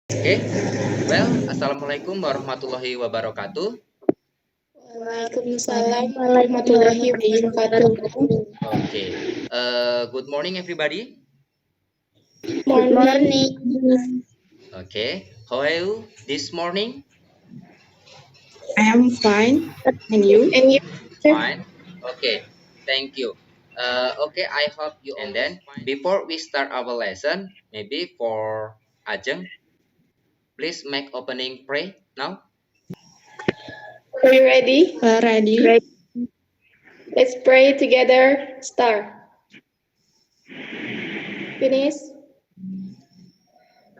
Oke, well, assalamualaikum warahmatullahi wabarakatuh. Waalaikumsalam warahmatullahi wabarakatuh. Oke, good morning everybody. Good morning. Okay, how are you this morning? I am fine. And you? And you? Fine. Okay, thank you. Okay, I hope you. And then before we start our lesson, maybe for Ajeng, please make opening pray now. Are you ready? Ready? Let's pray together. Start. Finish.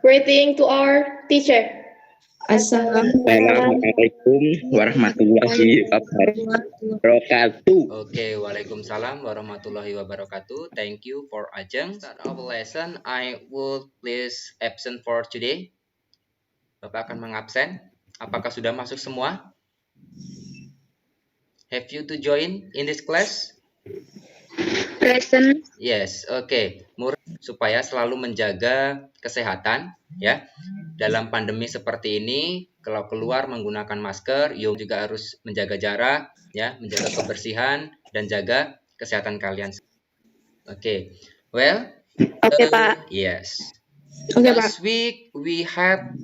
Greeting to our teacher. Assalamualaikum warahmatullahi wabarakatuh. Okay, Waalaikumsalam warahmatullahi wabarakatuh. Thank you for Ajeng. Start our lesson. I would please absent for today. Bapak akan mengabsen. Apakah sudah masuk semua? Have you to join in this class? Present. Yes, okay. Supaya selalu menjaga kesehatan, ya. Dalam pandemi seperti ini, kalau keluar menggunakan masker, you juga harus menjaga jarak, ya, menjaga kebersihan dan jaga kesehatan kalian. Okay, well, Pak. yes. Oke, Pak. Last week we had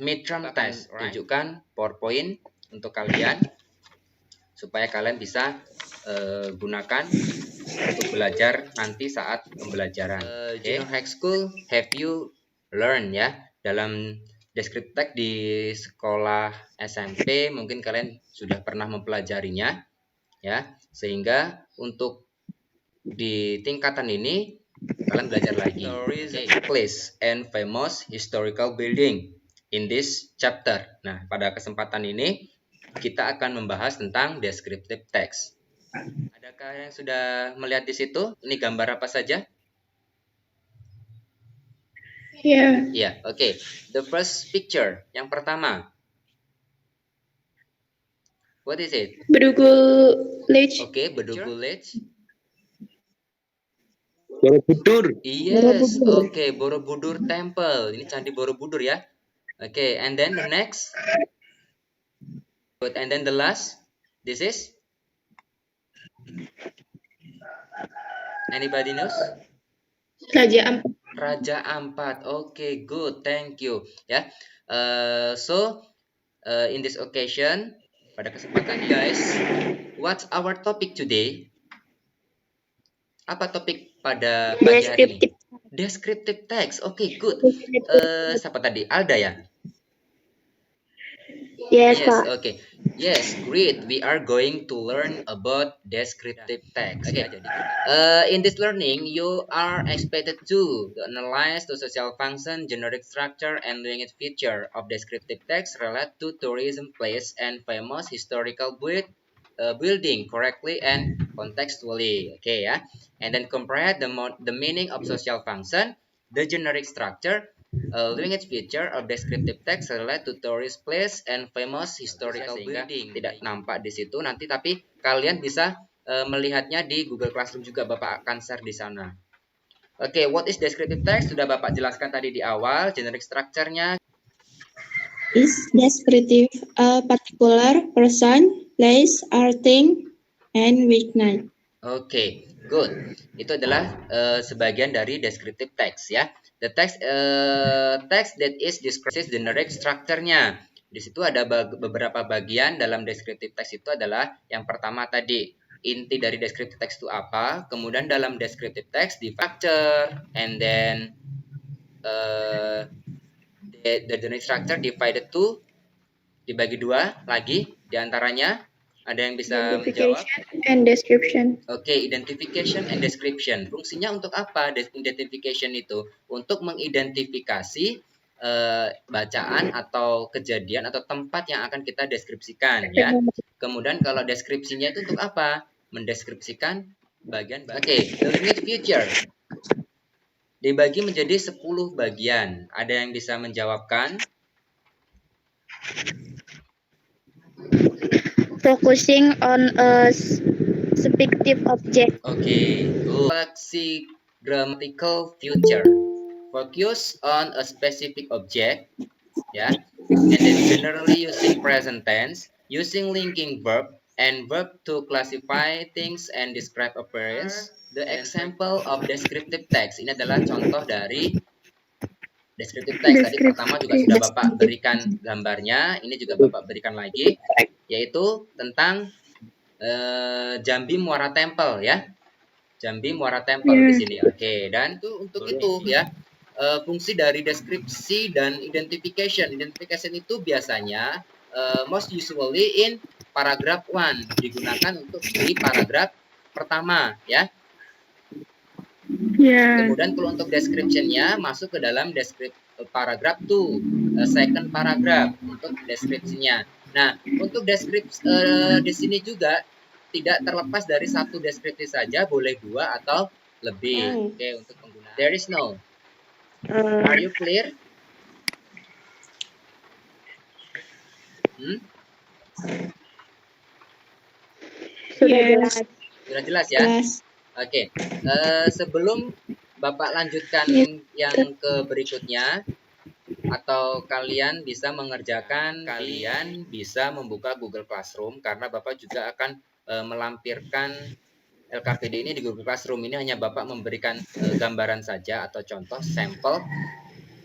midterm test. Tunjukkan PowerPoint untuk kalian supaya kalian bisa gunakan untuk belajar nanti saat pembelajaran. Junior High School, have you learn ya dalam deskriptif teks di sekolah SMP mungkin kalian sudah pernah mempelajarinya ya, sehingga untuk di tingkatan ini kalian belajar lagi. Place and famous historical building in this chapter. Nah, pada kesempatan ini kita akan membahas tentang descriptive text. Adakah yang sudah melihat di situ? Ini gambar apa saja? Yeah. Ya, oke. The first picture, yang pertama. What is it? Bedugul Village. Oke, Bedugul Village. Borobudur. Yes, oke, Borobudur Temple. Ini Candi Borobudur ya. Oke, and then the next. And then the last. This is? Anybody knows? Raja Ampat. Raja Ampat. Okay, good. Thank you. Ya. In this occasion, pada kesempatan ini guys, what's our topic today? Apa topik pada pagi hari ini? Descriptive text. Okay, good. Siapa tadi? Alda ya? Yes, Yes, Pak. okay. Yes, great. We are going to learn about descriptive text. Okay. In this learning, you are expected to analyze the social function, generic structure, and language feature of descriptive text related to tourism place and famous historical building correctly and contextually. Okay, ya. And then compare the meaning of social function, the generic structure, language feature of descriptive text relate to tourist place and famous historical building. Tidak nampak di situ nanti, tapi kalian bisa melihatnya di Google Classroom juga. Bapak akan share di sana. Oke, what is descriptive text? Sudah Bapak jelaskan tadi di awal. Generic structure-nya. Is descriptive a particular person, place, or thing, and weeknight. Oke, good. Itu adalah sebagian dari descriptive text ya. The text that is described generic structure-nya. Di situ ada beberapa bagian dalam descriptive text itu adalah yang pertama tadi inti dari descriptive text itu apa, kemudian dalam descriptive text di structure, and then the generic structure divided to dibagi dua lagi, diantaranya ada yang bisa menjawab? And description. Oke, identification and description. Fungsinya untuk apa? Identification itu untuk mengidentifikasi bacaan atau kejadian atau tempat yang akan kita deskripsikan ya. Kemudian kalau deskripsinya itu untuk apa? Mendeskripsikan bagian. Oke, the language feature dibagi menjadi 10 bagian. Ada yang bisa menjawabkan? Focusing on a subjective object. Okay, good. Grammatical feature. focus on a specific object, ya. And then generally using present tense, using linking verb and verb to classify things and describe appearance. The example of descriptive text ini adalah contoh dari descriptive text. Tadi pertama juga sudah Bapak berikan gambarnya, ini juga Bapak berikan lagi, yaitu tentang Jambi Muara Tempel, ya. Jambi Muara Tempel di sini. Oke, dan untuk itu ya, fungsi dari deskripsi dan identification. Identification itu biasanya most usually in paragraph 1, digunakan untuk di paragraf pertama, ya. Kemudian kalau untuk description-nya masuk ke dalam paragraph 2, second paragraph untuk deskripsinya. Nah, untuk deskripsi di sini juga tidak terlepas dari satu deskripsi saja, boleh 2 atau lebih. Oke, untuk pengguna. There is no. Are you clear? Sudah jelas ya? Oke. Sebelum Bapak lanjutkan yang ke berikutnya, atau kalian bisa mengerjakan, kalian bisa membuka Google Classroom, karena Bapak juga akan melampirkan LKPD ini di Google Classroom. Ini hanya Bapak memberikan gambaran saja atau contoh sampel.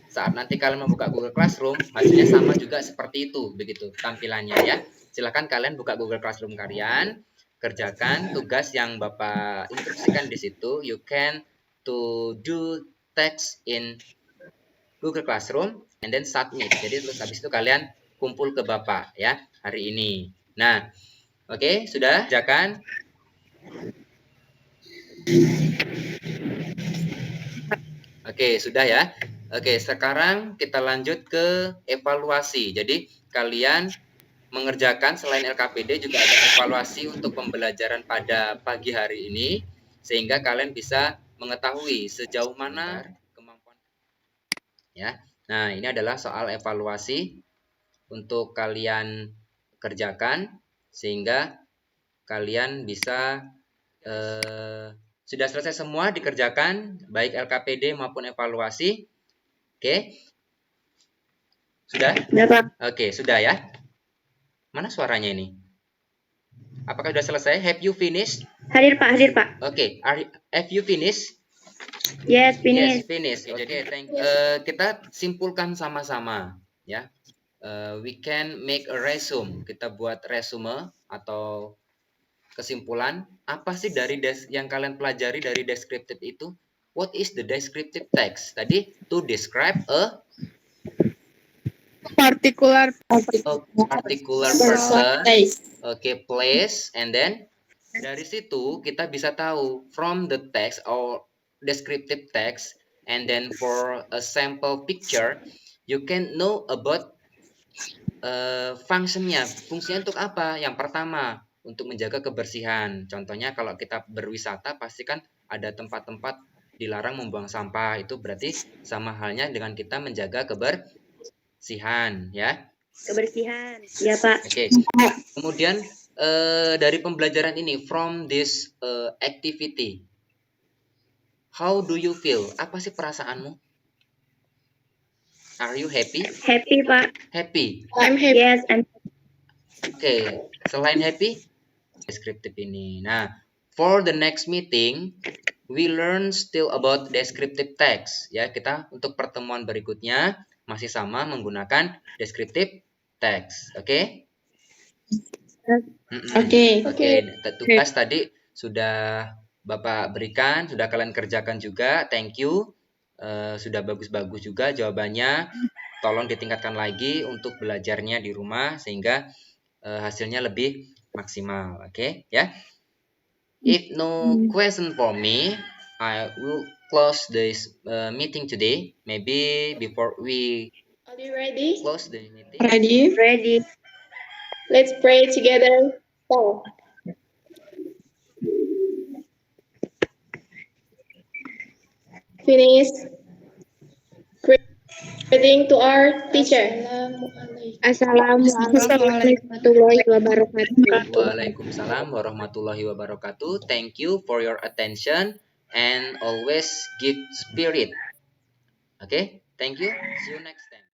Saat nanti kalian membuka Google Classroom, hasilnya sama juga seperti itu, begitu tampilannya ya. Silakan kalian buka Google Classroom kalian, kerjakan tugas yang Bapak instruksikan di situ. You can to do text in Google Classroom and then submit. Jadi terus habis itu kalian kumpul ke Bapak ya hari ini. Nah, oke, sudah kerjakan. Oke, sudah ya. Oke, sekarang kita lanjut ke evaluasi. Jadi kalian mengerjakan selain LKPD juga ada evaluasi untuk pembelajaran pada pagi hari ini, sehingga kalian bisa mengetahui sejauh mana kemampuan ya. Nah, ini adalah soal evaluasi untuk kalian kerjakan sehingga kalian bisa sudah selesai semua dikerjakan, baik LKPD maupun evaluasi. Oke. Sudah? Oke, sudah ya. Mana suaranya ini? Apakah sudah selesai? Have you finished? Hadir Pak. Oke, have you finished? Yes, finish. Yes, finish. Oke, thank you. Kita simpulkan sama-sama ya. We can make a resume. Kita buat resume atau kesimpulan. Apa sih dari yang kalian pelajari dari descriptive itu? What is the descriptive text? Tadi to describe a Particular person, place, and then dari situ kita bisa tahu from the text or descriptive text, and then for a sample picture, you can know about fungsinya untuk apa? Yang pertama, untuk menjaga kebersihan. Contohnya kalau kita berwisata, pasti kan ada tempat-tempat dilarang membuang sampah. Itu berarti sama halnya dengan kita menjaga kebersihan, ya. Kebersihan. Ya, Pak. Oke. Kemudian dari pembelajaran ini, from this activity, how do you feel? Apa sih perasaanmu? Are you happy? Happy, Pak. Happy. I'm happy. Yes, I'm Oke. Selain happy, descriptive ini. Nah, for the next meeting, we learn still about descriptive text. Ya, kita untuk pertemuan berikutnya masih sama menggunakan descriptive text. Oke? Oke. Tugas tadi sudah Bapak berikan, sudah kalian kerjakan juga. Thank you. Sudah bagus-bagus juga jawabannya. Tolong ditingkatkan lagi untuk belajarnya di rumah sehingga hasilnya lebih maksimal. Oke, ya. If no question for me, I will close this meeting today. Maybe before we Are you ready? close the meeting. Ready. Let's pray together. Oh. Finish. Greeting to our teacher. Assalamualaikum warahmatullahi wabarakatuh. Waalaikumsalam warahmatullahi wabarakatuh. Thank you for your attention and always give spirit. Oke, thank you. See you next time.